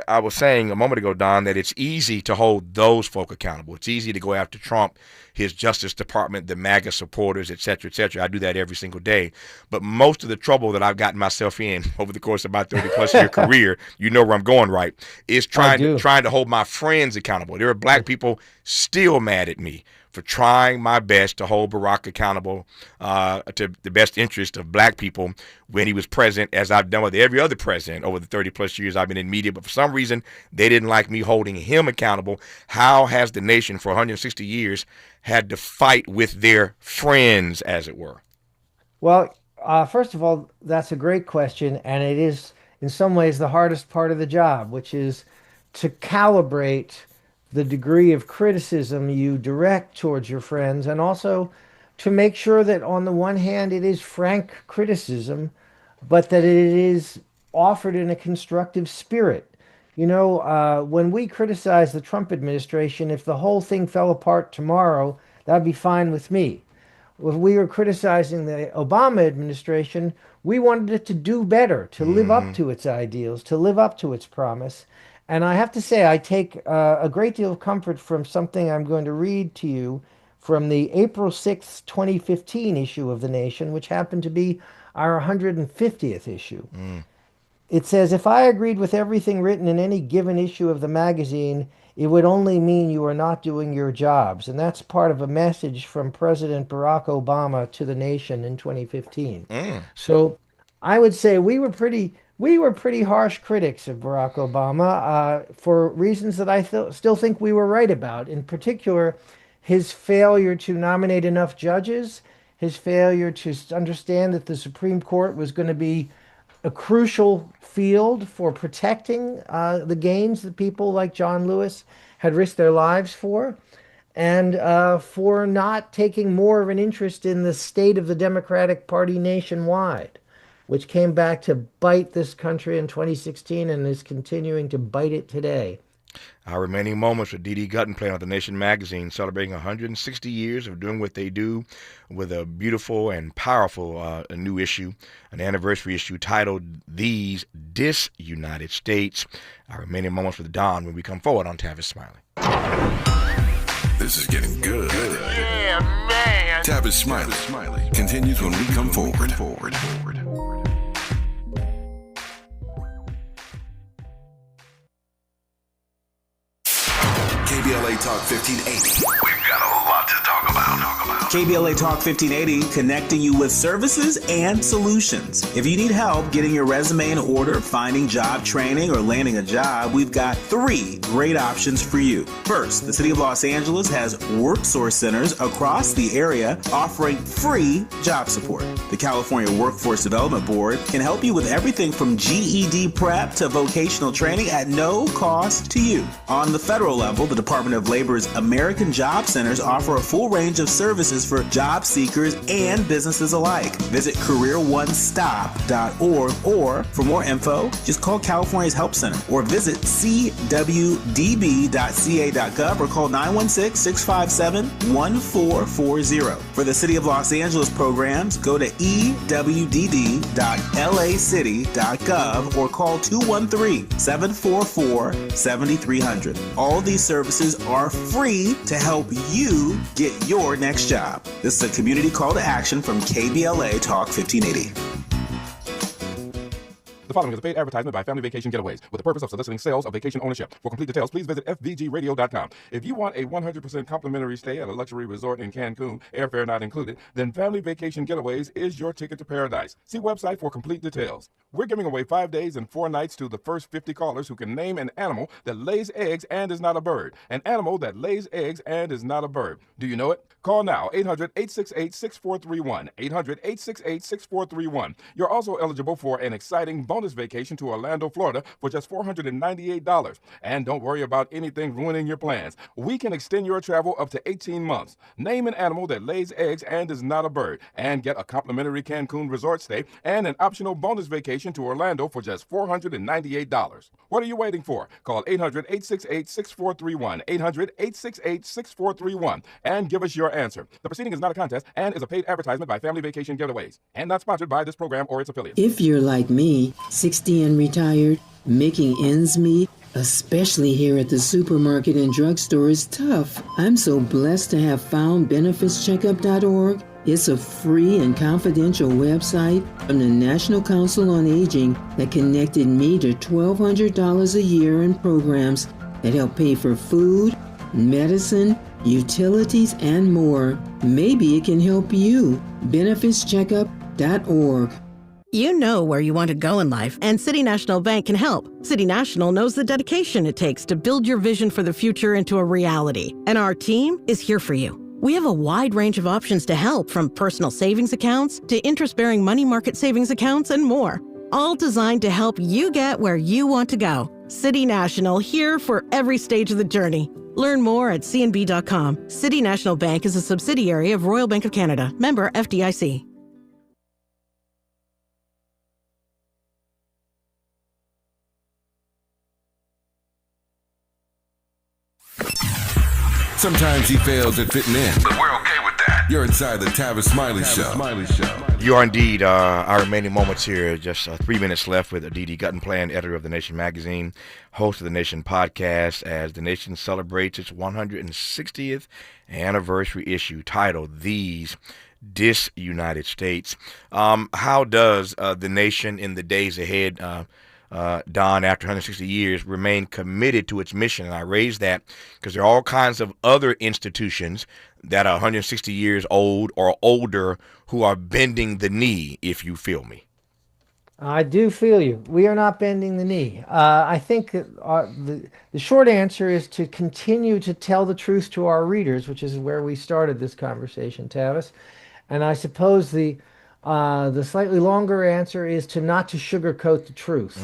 I was saying a moment ago, Don, that it's easy to hold those folk accountable. It's easy to go after Trump, his Justice Department, the MAGA supporters, et cetera, et cetera. I do that every single day. But most of the trouble that I've gotten myself in over the course of my 30-plus year career, you know where I'm going, right, is trying to hold my friends accountable. There are black people still mad at me for trying my best to hold Barack accountable to the best interest of black people when he was president, as I've done with every other president over the 30-plus years I've been in media. But for some reason, they didn't like me holding him accountable. How has the nation for 160 years had to fight with their friends, as it were? Well, first of all, that's a great question, and it is in some ways the hardest part of the job, which is to calibrate the degree of criticism you direct towards your friends, and also to make sure that on the one hand it is frank criticism, but that it is offered in a constructive spirit. You know, when we criticize the Trump administration, if the whole thing fell apart tomorrow, that'd be fine with me. When we were criticizing the Obama administration, we wanted it to do better, to live up to its ideals, to live up to its promise. And I have to say, I take a great deal of comfort from something I'm going to read to you from the April 6, 2015 issue of The Nation, which happened to be our 150th issue. It says, "If I agreed with everything written in any given issue of the magazine, it would only mean you are not doing your jobs." And that's part of a message from President Barack Obama to The Nation in 2015. So I would say we were pretty harsh critics of Barack Obama for reasons that I still think we were right about. In particular, his failure to nominate enough judges, his failure to understand that the Supreme Court was going to be a crucial field for protecting the gains that people like John Lewis had risked their lives for, and for not taking more of an interest in the state of the Democratic Party nationwide, which came back to bite this country in 2016 and is continuing to bite it today. Our remaining moments with D.D. Guttenplan of The Nation magazine, celebrating 160 years of doing what they do with a beautiful and powerful a new issue, an anniversary issue titled These Dis-United States. Our remaining moments with Don when we come forward on Tavis Smiley. This is getting good. Yeah, man. Tavis Smiley continues when we come forward. KBLA Talk 1580. We've got a lot to talk about. KBLA Talk 1580, connecting you with services and solutions. If you need help getting your resume in order, finding job training, or landing a job, we've got 3 great options for you. First, the City of Los Angeles has work source centers across the area offering free job support. The California Workforce Development Board can help you with everything from GED prep to vocational training at no cost to you. On the federal level, the Department of Labor's American Job Centers offer a full range of services for job seekers and businesses alike. Visit careeronestop.org, or for more info, just call California's Help Center or visit cwdb.ca.gov or call 916-657-1440. For the City of Los Angeles programs, go to ewdd.lacity.gov or call 213-744-7300. All these services are free to help you get your next job. This is a community call to action from KBLA Talk 1580. The following is a paid advertisement by Family Vacation Getaways with the purpose of soliciting sales of vacation ownership. For complete details, please visit fvgradio.com. If you want a 100% complimentary stay at a luxury resort in Cancun, airfare not included, then Family Vacation Getaways is your ticket to paradise. See website for complete details. We're giving away 5 days and 4 nights to the first 50 callers who can name an animal that lays eggs and is not a bird. An animal that lays eggs and is not a bird. Do you know it? Call now, 800-868-6431. 800-868-6431. You're also eligible for an exciting bonus bonus vacation to Orlando, Florida for just $498. And don't worry about anything ruining your plans. We can extend your travel up to 18 months. Name an animal that lays eggs and is not a bird, and get a complimentary Cancun resort stay and an optional bonus vacation to Orlando for just $498. What are you waiting for? Call 800-868-6431, 800-868-6431, and give us your answer. The proceeding is not a contest and is a paid advertisement by Family Vacation Giveaways, and not sponsored by this program or its affiliates. If you're like me, 60 and retired, making ends meet, especially here at the supermarket and drugstore, is tough. I'm so blessed to have found benefitscheckup.org. It's a free and confidential website from the National Council on Aging that connected me to $1,200 a year in programs that help pay for food, medicine, utilities, and more. Maybe it can help you. benefitscheckup.org. You know where you want to go in life, and City National Bank can help. City National knows the dedication it takes to build your vision for the future into a reality, and our team is here for you. We have a wide range of options to help, from personal savings accounts to interest-bearing money market savings accounts and more, all designed to help you get where you want to go. City National, here for every stage of the journey. Learn more at cnb.com. City National Bank is a subsidiary of Royal Bank of Canada, member FDIC. Sometimes he fails at fitting in, but we're okay with that. You're inside the Tavis Smiley Show. You are indeed. Our remaining moments here, just 3 minutes left with D.D. Guttenplan, editor of The Nation magazine, host of The Nation podcast, as The Nation celebrates its 160th anniversary issue titled These Dis-United States. How does The Nation in the days ahead, Don, after 160 years, remain committed to its mission? And I raise that because there are all kinds of other institutions that are 160 years old or older who are bending the knee, if you feel me. I do feel you. We are not bending the knee. I think that the short answer is to continue to tell the truth to our readers, which is where we started this conversation, Tavis. And I suppose the slightly longer answer is to not to sugarcoat the truth.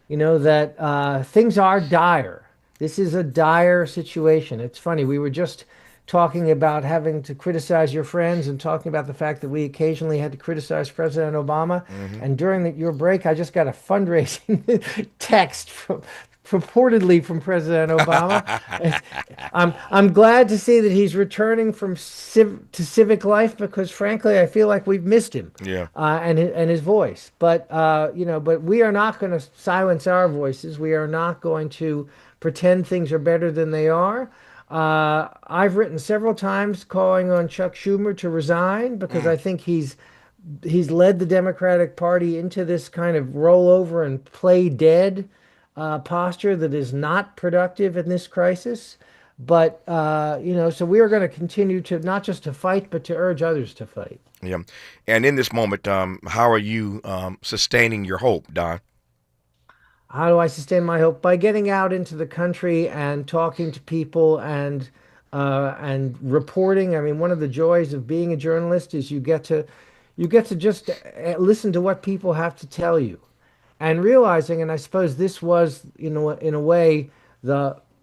You know, that things are dire. This is a dire situation. It's funny, we were just talking about having to criticize your friends and talking about the fact that we occasionally had to criticize President Obama. And during your break, I just got a fundraising text purportedly from President Obama. I'm glad to see that he's returning to civic life, because frankly I feel like we've missed him. And his voice. But but we are not going to silence our voices. We are not going to pretend things are better than they are. I've written several times calling on Chuck Schumer to resign, because I think he's led the Democratic Party into this kind of rollover and play dead posture that is not productive in this crisis. But so we are going to continue to not just to fight, but to urge others to fight. Yeah. And in this moment, how are you sustaining your hope, Don? How do I sustain my hope? By getting out into the country and talking to people and reporting. I mean, one of the joys of being a journalist is you get to just listen to what people have to tell you, and realizing. And I suppose this was, in a way,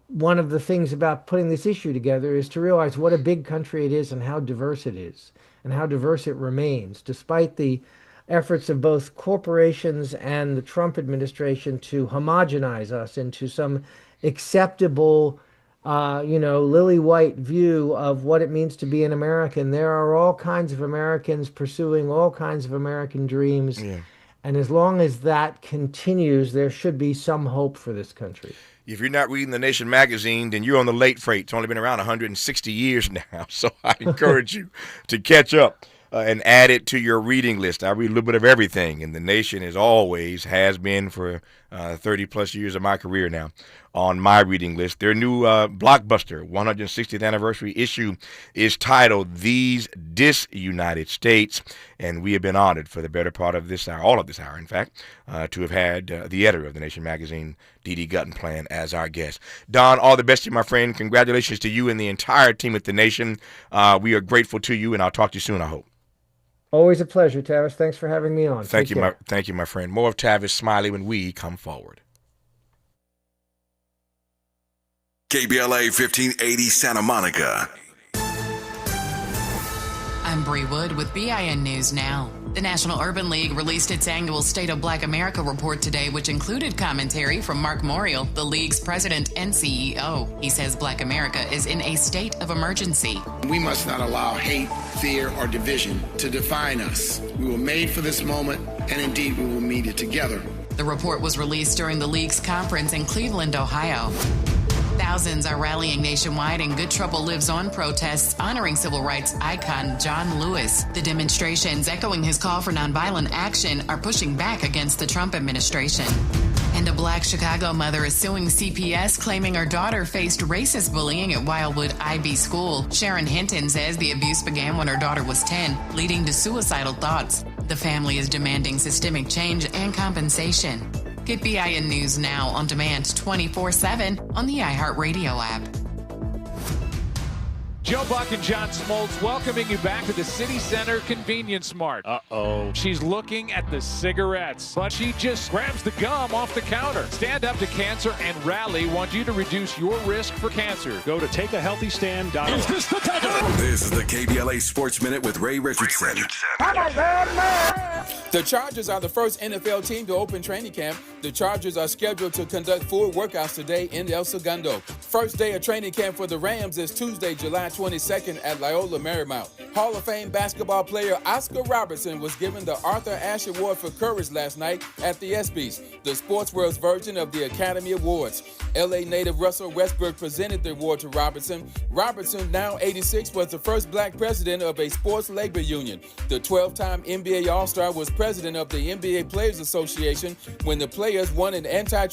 one of the things about putting this issue together is to realize what a big country it is and how diverse it is and how diverse it remains, despite the efforts of both corporations and the Trump administration to homogenize us into some acceptable, lily white view of what it means to be an American. There are all kinds of Americans pursuing all kinds of American dreams. And as long as that continues, there should be some hope for this country. If you're not reading The Nation magazine, then you're on the late freight. It's only been around 160 years now, so I encourage you to catch up and add it to your reading list. I read a little bit of everything, and The Nation, as always, has been for 30-plus years of my career now on my reading list. Their new blockbuster 160th anniversary issue is titled These Dis-United States, and we have been honored for the better part of this hour, all of this hour, in fact, to have had the editor of The Nation magazine, D.D. Guttenplan, as our guest. Don, all the best to you, my friend. Congratulations to you and the entire team at The Nation. We are grateful to you, and I'll talk to you soon, I hope. Always a pleasure, Tavis. Thanks for having me on. Thank Take you, care. thank you, my friend. More of Tavis Smiley when we come forward. KBLA 1580 Santa Monica. I'm Bree Wood with BIN News Now. The National Urban League released its annual State of Black America report today, which included commentary from Mark Morial, the league's president and CEO. He says Black America is in a state of emergency. We must not allow hate, fear, or division to define us. We were made for this moment, and indeed we will meet it together. The report was released during the league's conference in Cleveland, Ohio. Thousands are rallying nationwide in Good Trouble Lives On protests honoring civil rights icon John Lewis. The demonstrations, echoing his call for nonviolent action, are pushing back against the Trump administration. And a Black Chicago mother is suing CPS, claiming her daughter faced racist bullying at Wildwood IB School. Sharon Hinton says the abuse began when her daughter was 10, leading to suicidal thoughts. The family is demanding systemic change and compensation. Get BIN News Now on demand 24/7 on the iHeartRadio app. Joe Buck and John Smoltz welcoming you back to the City Center Convenience Mart. Uh-oh. She's looking at the cigarettes, but she just grabs the gum off the counter. Stand Up to Cancer and Rally want you to reduce your risk for cancer. Go to takeahealthystand.org. Is this the takeover? This is the KBLA Sports Minute with Ray Richardson. The Chargers are the first NFL team to open training camp. The Chargers are scheduled to conduct full workouts today in El Segundo. First day of training camp for the Rams is Tuesday, July 22nd at Loyola Marymount. Hall of Fame basketball player Oscar Robertson was given the Arthur Ashe Award for Courage last night at the ESPYs, the sports world's version of the Academy Awards. LA native Russell Westbrook presented the award to Robertson. Robertson, now 86, was the first black president of a sports labor union. The 12-time NBA All-Star was president of the NBA Players Association when the players won an anti